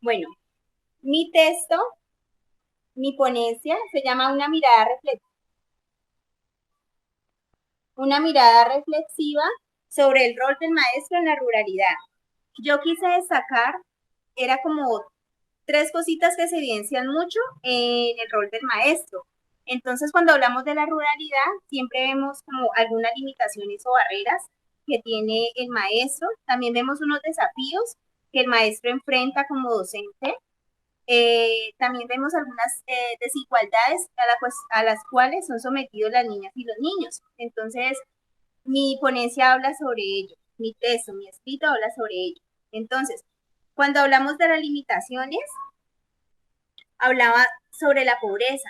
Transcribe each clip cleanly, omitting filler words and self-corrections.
Bueno, mi texto, mi ponencia se llama una mirada reflexiva sobre el rol del maestro en la ruralidad. Yo quise destacar, era como tres cositas que se evidencian mucho en el rol del maestro. Entonces, cuando hablamos de la ruralidad, siempre vemos como algunas limitaciones o barreras que tiene el maestro. También vemos unos desafíos que el maestro enfrenta como docente. También vemos algunas desigualdades a las cuales son sometidos las niñas y los niños. Entonces, mi ponencia habla sobre ello, mi texto, mi escrito habla sobre ello. Entonces, cuando hablamos de las limitaciones, hablaba sobre la pobreza.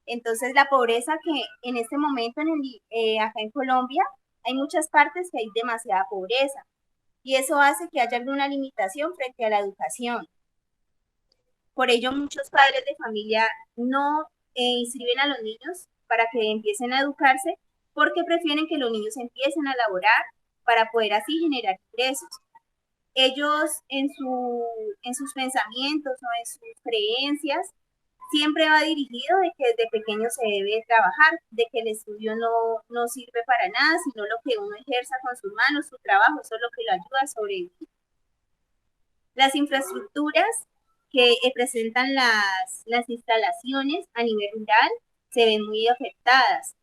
Entonces, la pobreza que en este momento acá en Colombia hay muchas partes que hay demasiada pobreza y eso hace que haya alguna limitación frente a la educación. Por ello, muchos padres de familia no inscriben a los niños para que empiecen a educarse porque prefieren que los niños empiecen a laborar para poder así generar ingresos. Ellos en sus pensamientos o en sus creencias siempre va dirigido de que desde pequeño se debe trabajar, de que el estudio no sirve para nada, sino lo que uno ejerza con sus manos, su trabajo, eso es lo que lo ayuda a sobrevivir. Las infraestructuras que presentan las instalaciones a nivel rural se ven muy afectadas.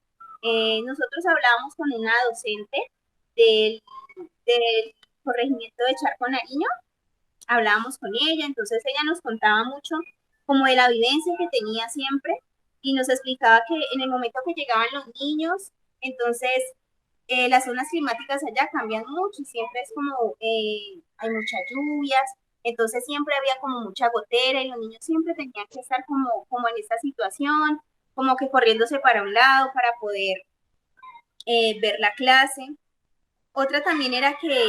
Nosotros hablábamos con una docente del, del corregimiento de Charco Nariño, hablábamos con ella, entonces ella nos contaba mucho como de la vivencia que tenía siempre y nos explicaba que en el momento que llegaban los niños, entonces las zonas climáticas allá cambian mucho y siempre es como hay muchas lluvias, entonces siempre había como mucha gotera y los niños siempre tenían que estar como en esta situación, como que corriéndose para un lado para poder ver la clase. Otra también era que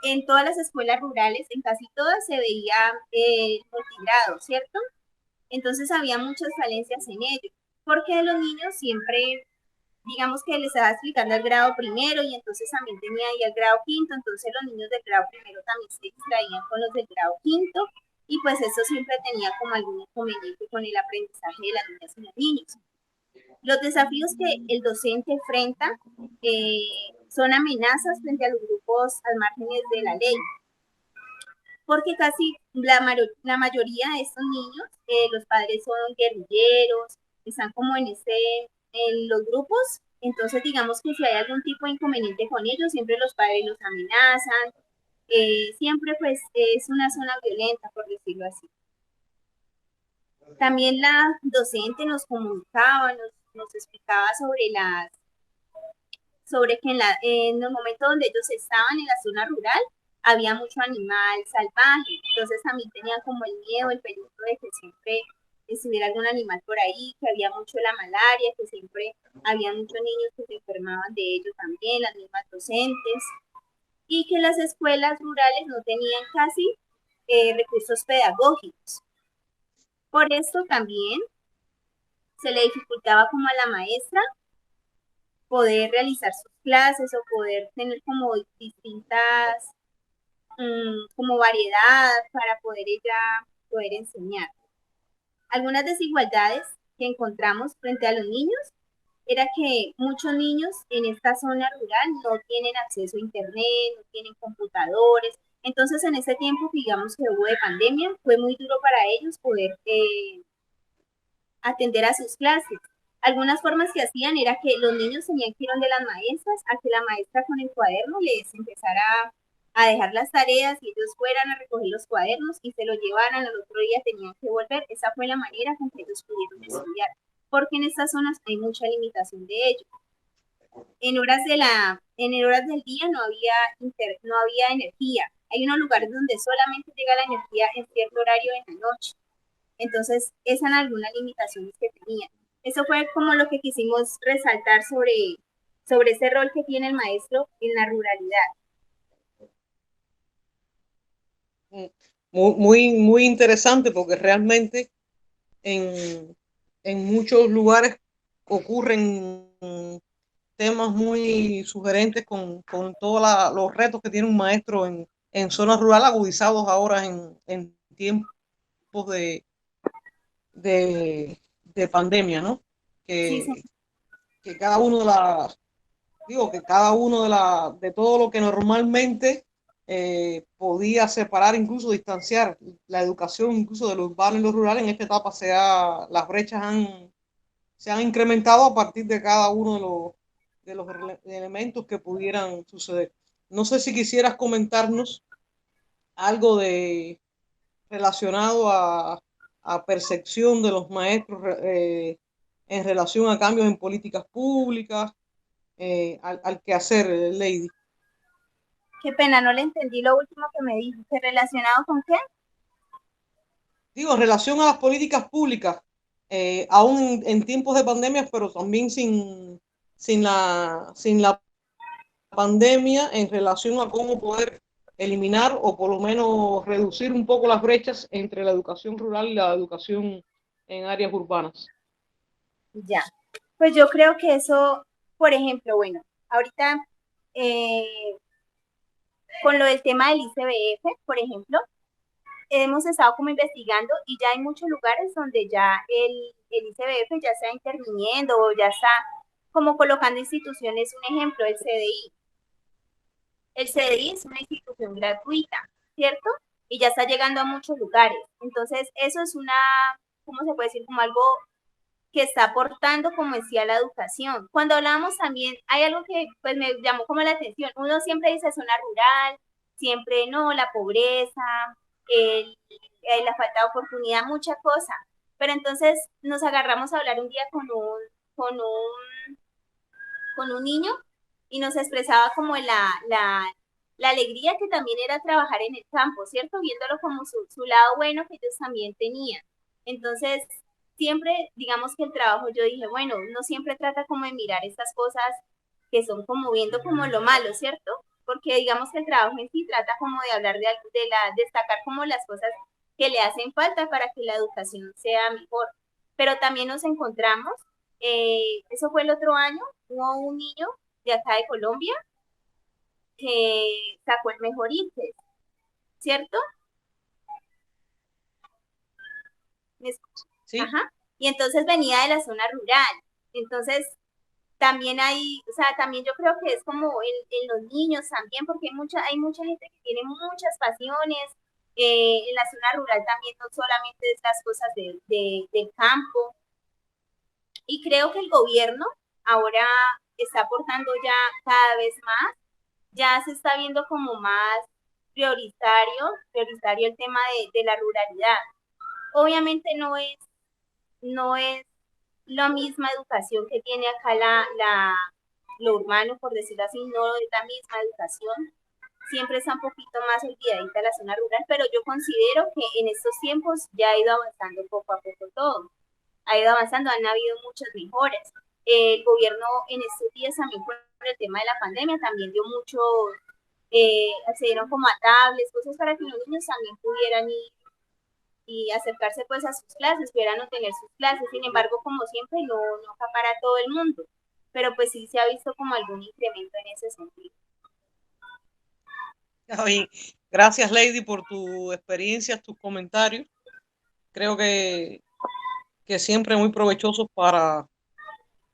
en todas las escuelas rurales, en casi todas, se veía multigrado, ¿cierto? Entonces había muchas falencias en ello, porque los niños siempre, digamos que les estaba explicando el grado primero y entonces también tenía ahí el grado quinto, entonces los niños del grado primero también se distraían con los del grado quinto y pues eso siempre tenía como algún inconveniente con el aprendizaje de las niñas y los niños. Los desafíos que el docente enfrenta son amenazas frente a los grupos al márgenes de la ley, porque casi la mayoría de estos niños, los padres son guerrilleros, están como en los grupos, entonces digamos que si hay algún tipo de inconveniente con ellos, siempre los padres los amenazan, siempre pues es una zona violenta, por decirlo así. También la docente nos comunicaba, nos explicaba sobre que en el momento donde ellos estaban en la zona rural, había mucho animal salvaje, entonces también tenían como el miedo, el peligro de que siempre estuviera algún animal por ahí, que había mucho la malaria, que siempre había muchos niños que se enfermaban de ello también, las mismas docentes, y que las escuelas rurales no tenían casi recursos pedagógicos. Por esto también se le dificultaba como a la maestra poder realizar sus clases o poder tener como distintas, como variedad para poder ella poder enseñar. Algunas desigualdades que encontramos frente a los niños era que muchos niños en esta zona rural no tienen acceso a internet, no tienen computadores. Entonces, en ese tiempo, digamos que hubo de pandemia, fue muy duro para ellos poder atender a sus clases. Algunas formas que hacían era que los niños tenían que ir donde las maestras, a que la maestra con el cuaderno les empezara a dejar las tareas y ellos fueran a recoger los cuadernos y se los llevaran, al otro día tenían que volver. Esa fue la manera con que ellos pudieron estudiar, porque en estas zonas hay mucha limitación de ello. En horas del día no había energía. Hay unos lugares donde solamente llega la energía en cierto horario en la noche. Entonces, esas eran algunas limitaciones que tenían. Eso fue como lo que quisimos resaltar sobre ese rol que tiene el maestro en la ruralidad. Muy interesante porque realmente en, en muchos lugares ocurren temas muy sugerentes con todos los retos que tiene un maestro en zonas rurales agudizados ahora en tiempos tiempos de pandemia, ¿no? Sí, sí. Que cada uno de las, digo, que cada uno de todo lo que normalmente podía separar, incluso distanciar la educación, incluso de lo urbano y lo rural, en esta etapa las brechas se han incrementado a partir de cada uno de los elementos que pudieran suceder. No sé si quisieras comentarnos algo relacionado a percepción de los maestros en relación a cambios en políticas públicas, al quehacer, Lady. Qué pena, no le entendí lo último que me dijo. ¿Que relacionado con qué? Digo, en relación a las políticas públicas, aún en tiempos de pandemia, pero también sin la pandemia, en relación a cómo poder eliminar o por lo menos reducir un poco las brechas entre la educación rural y la educación en áreas urbanas. Ya. Pues yo creo que eso, por ejemplo, bueno, ahorita eh, con lo del tema del ICBF, por ejemplo, hemos estado como investigando y ya hay muchos lugares donde ya el ICBF ya está interviniendo o ya está como colocando instituciones, un ejemplo, el CDI. El CDI es una institución gratuita, ¿cierto? Y ya está llegando a muchos lugares. Entonces, eso es una, ¿cómo se puede decir? Como algo que está aportando, como decía, la educación. Cuando hablamos también, hay algo que pues me llamó como la atención. Uno siempre dice zona rural, siempre no, la pobreza, la falta de oportunidad, mucha cosa. Pero entonces nos agarramos a hablar un día con un, con un niño y nos expresaba como la alegría que también era trabajar en el campo, ¿cierto? Viéndolo como su lado bueno que ellos también tenían. Entonces, siempre, digamos que el trabajo, yo dije, bueno, no siempre trata como de mirar estas cosas que son como viendo como lo malo, ¿cierto? Porque digamos que el trabajo en sí trata como de hablar destacar como las cosas que le hacen falta para que la educación sea mejor. Pero también nos encontramos, eso fue el otro año, hubo un niño de acá de Colombia que sacó el mejor ICFES, ¿cierto? ¿Sí? Ajá. Y entonces venía de la zona rural. Entonces, también hay, o sea, también yo creo que es como en los niños también, porque hay mucha gente que tiene muchas pasiones. En la zona rural también no solamente es las cosas del campo. Y creo que el gobierno ahora está aportando ya cada vez más, ya se está viendo como más prioritario el tema de la ruralidad. Obviamente no es la misma educación que tiene acá lo urbano, por decirlo así, no es la misma educación. Siempre está un poquito más olvidadita la zona rural, pero yo considero que en estos tiempos ya ha ido avanzando poco a poco todo. Ha ido avanzando, han habido muchas mejoras. El gobierno en estos días también por el tema de la pandemia también dio mucho, accedieron como a tablets, cosas para que los niños también pudieran ir y acercarse pues a sus clases, pudieran obtener sus clases. Sin embargo, como siempre, no para todo el mundo, pero pues sí se ha visto como algún incremento en ese sentido. Está bien. Gracias, Lady, por tu experiencia, tus comentarios. Creo que siempre muy provechosos para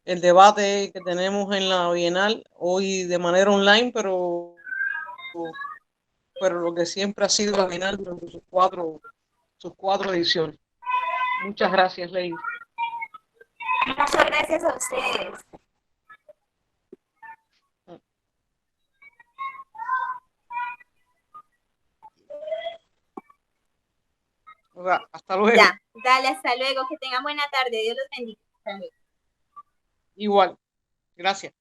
el debate que tenemos en la Bienal, hoy de manera online, pero lo que siempre ha sido la Bienal durante sus cuatro ediciones. Muchas gracias, Lady. Muchas gracias a ustedes. Hasta luego. Ya, dale, hasta luego, que tengan buena tarde, Dios los bendiga. Igual. Gracias.